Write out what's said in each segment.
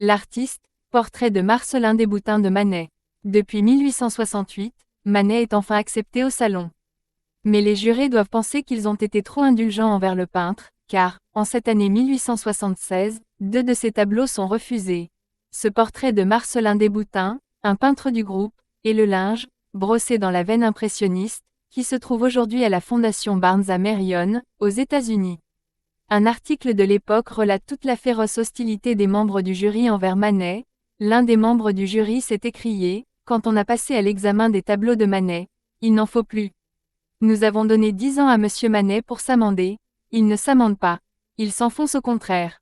L'artiste, portrait de Marcellin Desboutins de Manet. Depuis 1868, Manet est enfin accepté au salon. Mais les jurés doivent penser qu'ils ont été trop indulgents envers le peintre, car, en cette année 1876, 2 de ses tableaux sont refusés. Ce portrait de Marcellin Desboutins, un peintre du groupe, et le linge, brossé dans la veine impressionniste, qui se trouve aujourd'hui à la Fondation Barnes à Marion, aux États-Unis. Un article de l'époque relate toute la féroce hostilité des membres du jury envers Manet. L'un des membres du jury s'est écrié, quand on a passé à l'examen des tableaux de Manet, « Il n'en faut plus. Nous avons donné 10 ans à Monsieur Manet pour s'amender, il ne s'amende pas, il s'enfonce au contraire.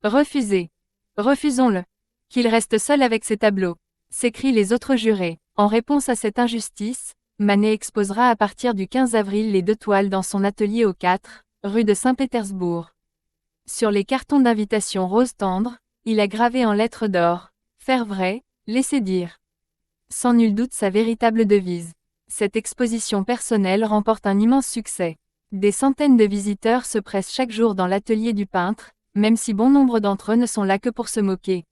Refusez. Refusons-le. Qu'il reste seul avec ses tableaux », s'écrient les autres jurés. En réponse à cette injustice, Manet exposera à partir du 15 avril les 2 toiles dans son atelier au 4, rue de Saint-Pétersbourg. Sur les cartons d'invitation rose tendre, il a gravé en lettres d'or « Faire vrai, laisser dire ». Sans nul doute sa véritable devise. Cette exposition personnelle remporte un immense succès. Des centaines de visiteurs se pressent chaque jour dans l'atelier du peintre, même si bon nombre d'entre eux ne sont là que pour se moquer.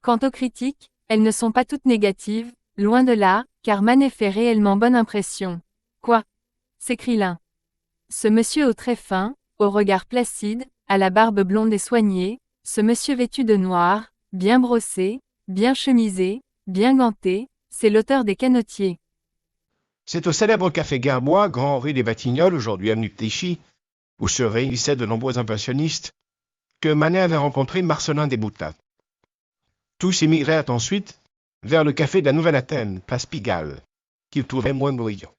Quant aux critiques, elles ne sont pas toutes négatives, loin de là, car Manet fait réellement bonne impression. « Quoi » s'écrie l'un. Ce monsieur aux traits fins, au regard placide, à la barbe blonde et soignée, ce monsieur vêtu de noir, bien brossé, bien chemisé, bien ganté, c'est l'auteur des Canotiers. C'est au célèbre café Gerbois, Grand rue des Batignolles, aujourd'hui avenue Clichy, où se réunissaient de nombreux impressionnistes, que Manet avait rencontré Marcellin Desboutins. Tous émigrèrent ensuite vers le café de la Nouvelle Athènes, place Pigalle, qu'ils trouvaient moins bruyant.